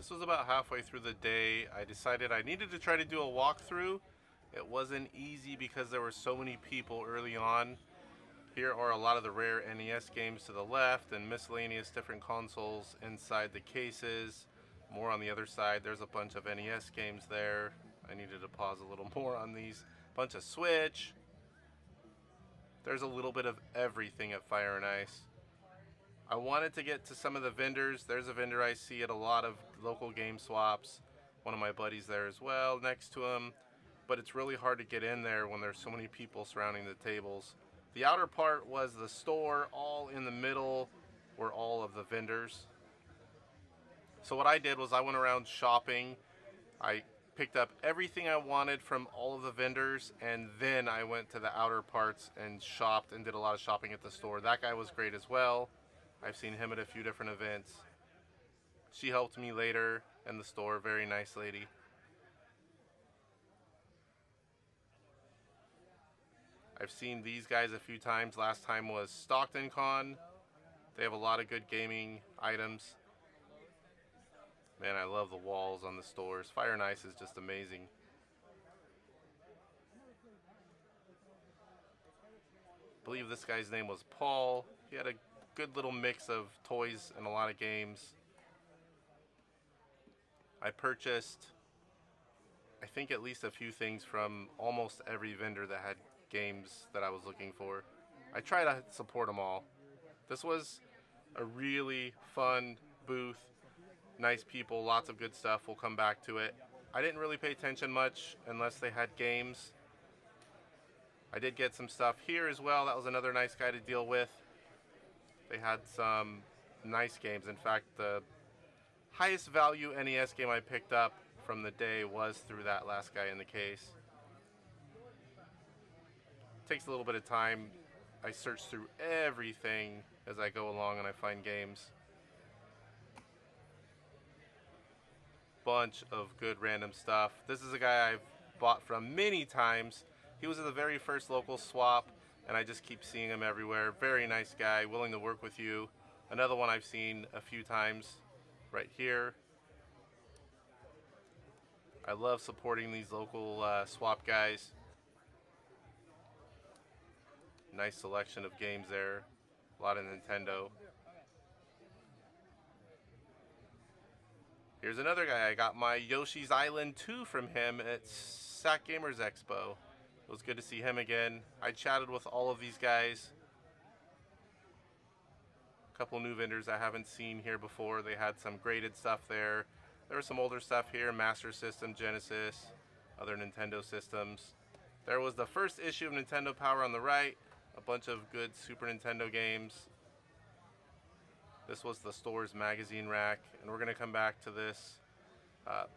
This was about halfway through the day. I decided I needed to try to do a walkthrough. It wasn't easy because there were so many people early on. Here are a lot of the rare NES games to the left and miscellaneous different consoles inside the cases. More on the other side, there's a bunch of NES games there. I needed to pause a little more on these. Bunch of Switch. There's a little bit of everything at Fire and Ice. I wanted to get to some of the vendors. There's a vendor I see at a lot of local game swaps. One of my buddies there as well, next to him. But it's really hard to get in there when there's so many people surrounding the tables. The outer part was the store. All in the middle were all of the vendors. So what I did was I went around shopping. I picked up everything I wanted from all of the vendors, and then I went to the outer parts and shopped and did a lot of shopping at the store. That guy was great as well. I've seen him at a few different events. She helped me later in the store. Very nice lady. I've seen these guys a few times. Last time was Stockton Con. They have a lot of good gaming items. Man, I love the walls on the stores. Fire and Ice is just amazing. I believe this guy's name was Paul. He had a good little mix of toys and a lot of games. I purchased, I think, at least a few things from almost every vendor that had games that I was looking for. I try to support them all. This was a really fun booth. Nice people, lots of good stuff. We'll come back to it. I didn't really pay attention much unless they had games. I did get some stuff here as well. That was another nice guy to deal with. They had some nice games. In fact, the highest value NES game I picked up from the day was through that last guy in the case. It takes a little bit of time. I search through everything as I go along and I find games. Bunch of good random stuff. This is a guy I've bought from many times. He was at the very first local swap, and I just keep seeing him everywhere. Very nice guy, willing to work with you. Another one I've seen a few times right here. I love supporting these local swap guys. Nice selection of games there. A lot of Nintendo. Here's another guy. I got my Yoshi's Island 2 from him at SAC Gamers Expo. It was good to see him again. I chatted with all of these guys. A couple new vendors I haven't seen here before. They had some graded stuff there. There was some older stuff here. Master System, Genesis, other Nintendo systems. There was the first issue of Nintendo Power on the right. A bunch of good Super Nintendo games. This was the store's magazine rack. And we're going to come back to this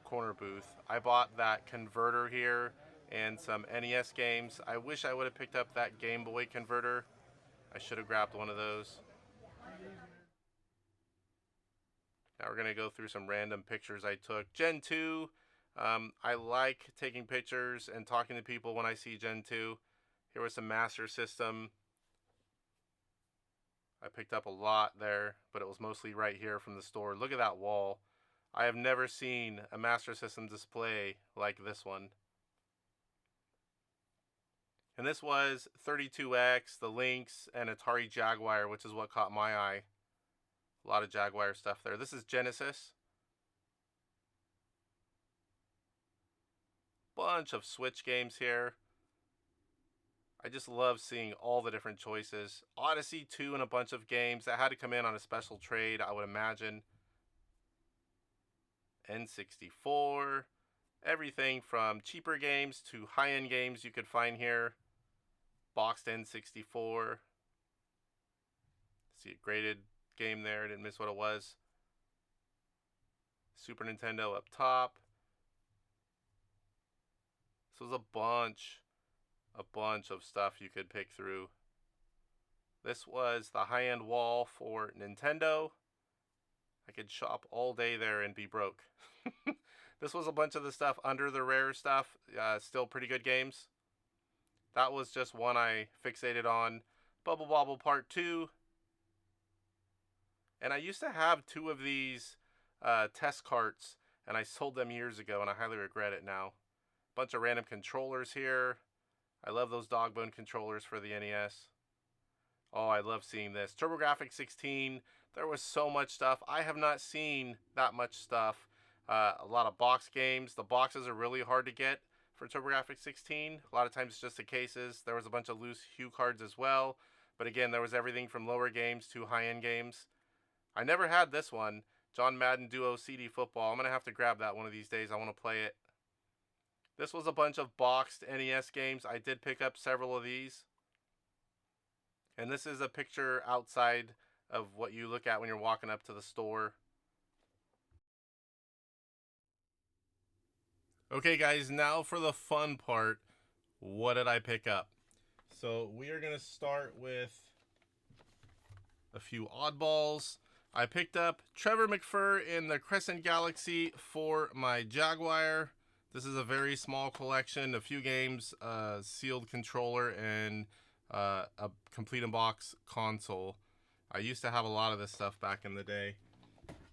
corner booth. I bought that converter here and some NES games. I wish I would have picked up that Game Boy converter. I should have grabbed one of those. Now we're going to go through some random pictures I took. Gen 2. I like taking pictures and talking to people when I see Gen 2. Here was some Master System. I picked up a lot there, but it was mostly right here from the store. Look at that wall. I have never seen a Master System display like this one. And this was 32X, the Lynx, and Atari Jaguar, which is what caught my eye. A lot of Jaguar stuff there. This is Genesis. Bunch of Switch games here. I just love seeing all the different choices. Odyssey 2 and a bunch of games that had to come in on a special trade, I would imagine. N64. Everything from cheaper games to high-end games you could find here. Boxed N64. See a graded game there. Didn't miss what it was. Super Nintendo up top. This was a bunch of stuff you could pick through. This was the high-end wall for Nintendo. I could shop all day there and be broke. This was a bunch of the stuff under the rare stuff. Still pretty good games. That was just one I fixated on. Bubble Bobble Part 2. And I used to have two of these test carts, and I sold them years ago, and I highly regret it now. Bunch of random controllers here. I love those dog bone controllers for the NES. Oh, I love seeing this. TurboGrafx 16. There was so much stuff. I have not seen that much stuff. A lot of box games. The boxes are really hard to get for TurboGrafx 16. A lot of times it's just the cases. There was a bunch of loose hue cards as well. But again, there was everything from lower games to high-end games. I never had this one. John Madden Duo CD Football. I'm going to have to grab that one of these days. I want to play it. This was a bunch of boxed NES games. I did pick up several of these. And this is a picture outside of what you look at when you're walking up to the store. Okay guys, now for the fun part. What did I pick up? So we are going to start with a few oddballs. I picked up Trevor McFur in the Crescent Galaxy for my Jaguar. This is a very small collection, a few games, sealed controller, and a complete in box console. I used to have a lot of this stuff back in the day.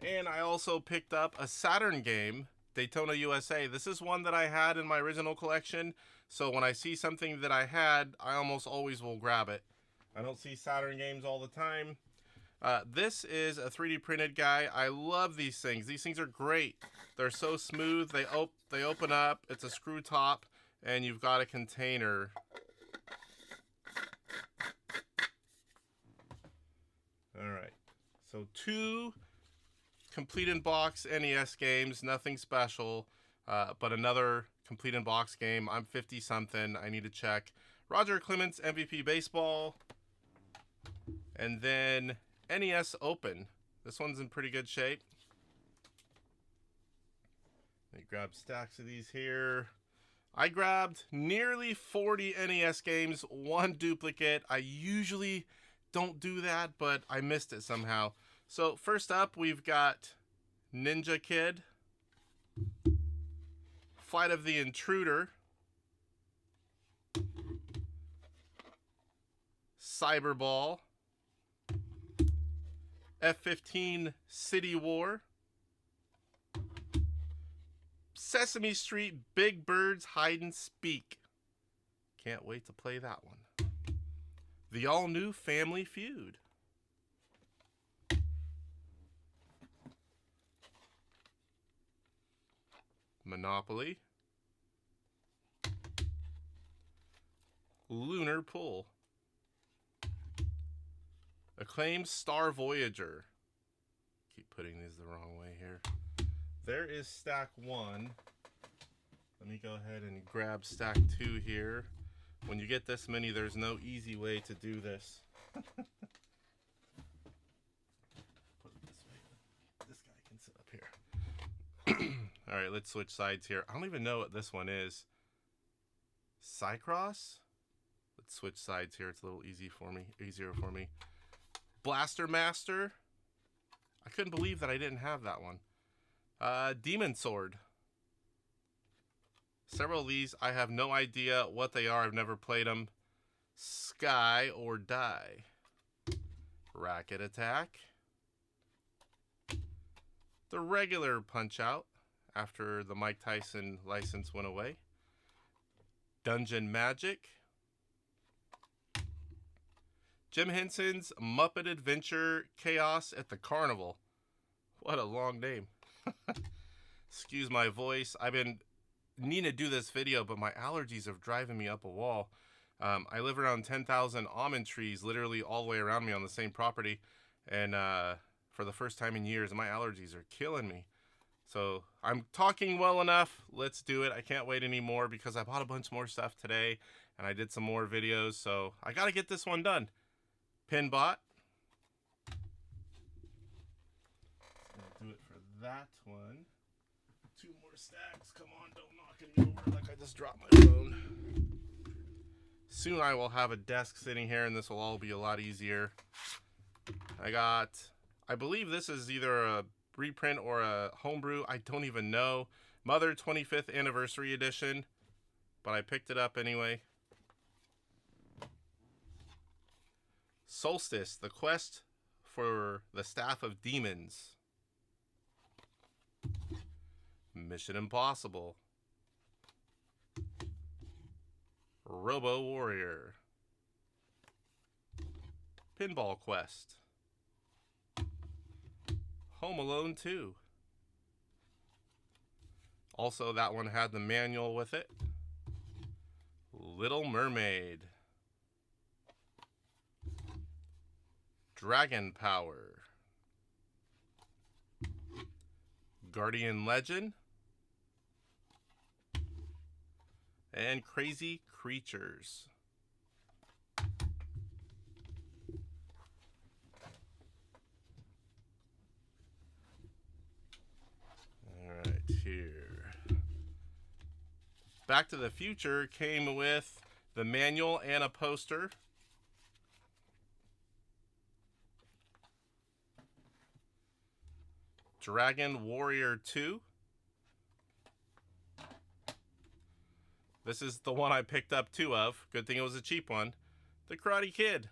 And I also picked up a Saturn game, Daytona USA. This is one that I had in my original collection, so when I see something that I had, I almost always will grab it. I don't see Saturn games all the time. This is a 3D printed guy. I love these things. These things are great. They're so smooth. They open up. It's a screw top, and you've got a container. All right. So 2 complete in box NES games. Nothing special, but another complete in box game. I'm 50 something. I need to check. Roger Clemens MVP Baseball, and then NES Open. This one's in pretty good shape. Let me grab stacks of these here. I grabbed nearly 40 NES games, 1 duplicate. I usually don't do that, but I missed it somehow. So first up, we've got Ninja Kid, Flight of the Intruder, Cyberball, F-15 City War, Sesame Street Big Birds Hide and Speak. Can't wait to play that one. The all-new Family Feud. Monopoly. Lunar Pull. Acclaimed Star Voyager. Keep putting these the wrong way here. There is stack 1. Let me go ahead and grab stack 2 here. When you get this many, there's no easy way to do this. Put it this way. This guy can sit up here. All right, let's switch sides here. I don't even know what this one is. Cycross? Let's switch sides here. It's a little easier for me. Blaster Master. I couldn't believe that I didn't have that one. Demon Sword. Several of these, I have no idea what they are. I've never played them. Sky or Die. Racket Attack. The regular Punch-Out after the Mike Tyson license went away. Dungeon Magic. Jim Henson's Muppet Adventure Chaos at the Carnival. What a long name. Excuse my voice. I've been needing to do this video, but my allergies are driving me up a wall. I live around 10,000 almond trees, literally all the way around me on the same property. And for the first time in years, my allergies are killing me. So I'm talking well enough. Let's do it. I can't wait anymore because I bought a bunch more stuff today and I did some more videos. So I got to get this one done. Pinbot. Do it for that one. 2 more stacks. Come on, don't knock it over like I just dropped my phone. Soon I will have a desk sitting here and this will all be a lot easier. I believe this is either a reprint or a homebrew. I don't even know. Mother 25th Anniversary Edition. But I picked it up anyway. Solstice, the quest for the Staff of Demons. Mission Impossible, Robo Warrior, Pinball Quest, Home Alone 2. Also, that one had the manual with it. Little Mermaid, Dragon Power, Guardian Legend, and Crazy Creatures. Alright, here. Back to the Future came with the manual and a poster. Dragon Warrior 2. This is the one I picked up 2 of. Good thing it was a cheap one. The Karate Kid.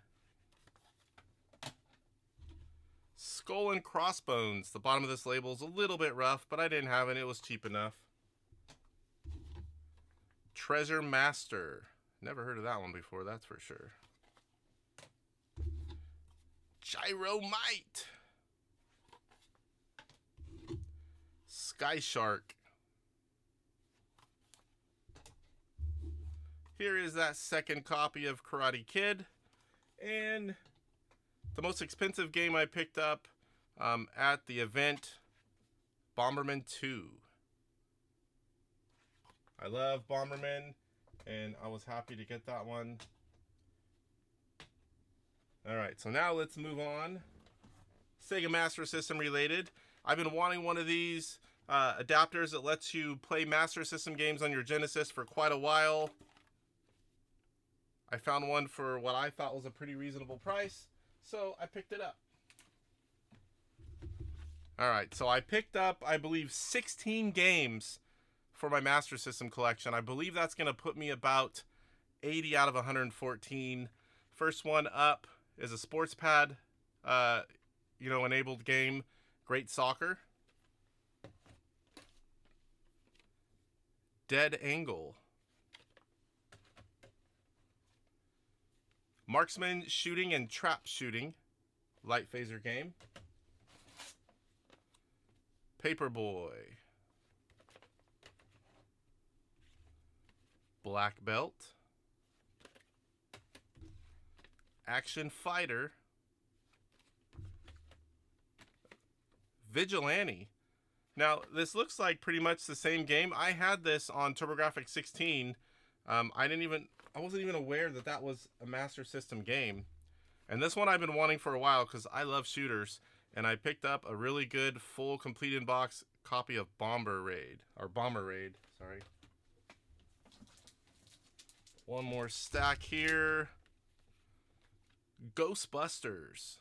Skull and Crossbones. The bottom of this label is a little bit rough, but I didn't have it. It was cheap enough. Treasure Master. Never heard of that one before, that's for sure. Gyromite. Sky Shark. Here is that second copy of Karate Kid. And the most expensive game I picked up at the event, Bomberman 2. I love Bomberman, and I was happy to get that one. Alright, so now let's move on. Sega Master System related. I've been wanting one of these adapters that lets you play Master System games on your Genesis for quite a while. I found one for what I thought was a pretty reasonable price, so I picked it up. Alright, so I picked up, I believe, 16 games for my Master System collection. I believe that's going to put me about 80 out of 114. First one up is a sports pad, enabled game, Great Soccer. Dead Angle. Marksman Shooting and Trap Shooting, light phaser game. Paperboy. Black Belt. Action Fighter. Vigilante. Now, this looks like pretty much the same game. I had this on TurboGrafx 16. I wasn't even aware that that was a Master System game. And this one I've been wanting for a while because I love shooters. And I picked up a really good full complete in box copy of Bomber Raid. Sorry. One more stack here. Ghostbusters.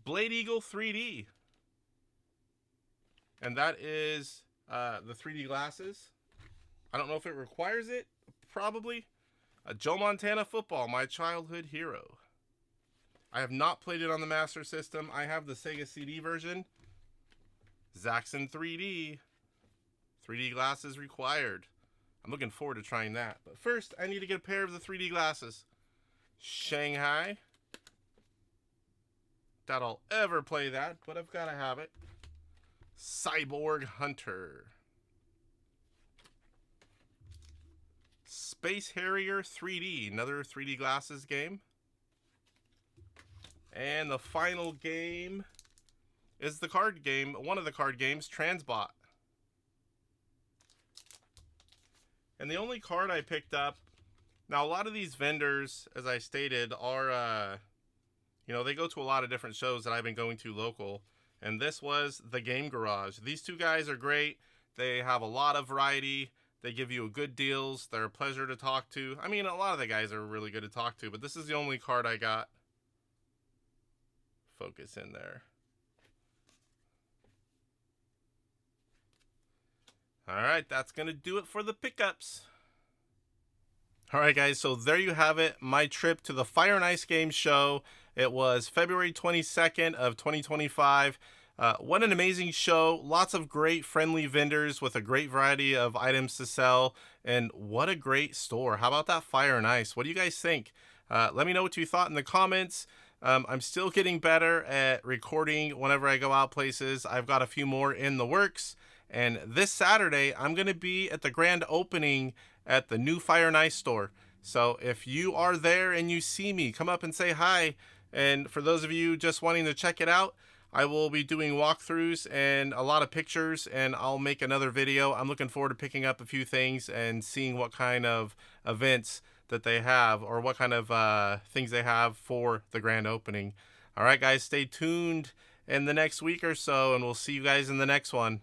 Blade Eagle 3D. And that is the 3D glasses. I don't know if it requires it. Probably. Joe Montana Football, my childhood hero. I have not played it on the Master System. I have the Sega CD version. Zaxxon 3D. 3D glasses required. I'm looking forward to trying that. But first, I need to get a pair of the 3D glasses. Shanghai. Doubt I'll ever play that, but I've got to have it. Cyborg Hunter. Space Harrier 3D, another 3D glasses game. And the final game is the card game, one of the card games, Transbot. And the only card I picked up, now a lot of these vendors, as I stated, are, they go to a lot of different shows that I've been going to local. And this was the Game Garage. These two guys are great. They have a lot of variety. They give you good deals. They're a pleasure to talk to. I mean, a lot of the guys are really good to talk to, but this is the only card I got. Focus in there. Alright, that's going to do it for the pickups. Alright guys, so there you have it. My trip to the Fire and Ice Games show. It was February 22nd of 2025. What an amazing show. Lots of great friendly vendors with a great variety of items to sell. And what a great store. How about that Fire and Ice? What do you guys think? Let me know what you thought in the comments. I'm still getting better at recording whenever I go out places. I've got a few more in the works. And this Saturday, I'm going to be at the grand opening at the new Fire and Ice store. So if you are there and you see me, come up and say hi. And for those of you just wanting to check it out, I will be doing walkthroughs and a lot of pictures, and I'll make another video. I'm looking forward to picking up a few things and seeing what kind of events that they have, or what kind of things they have for the grand opening. All right, guys, stay tuned in the next week or so, and we'll see you guys in the next one.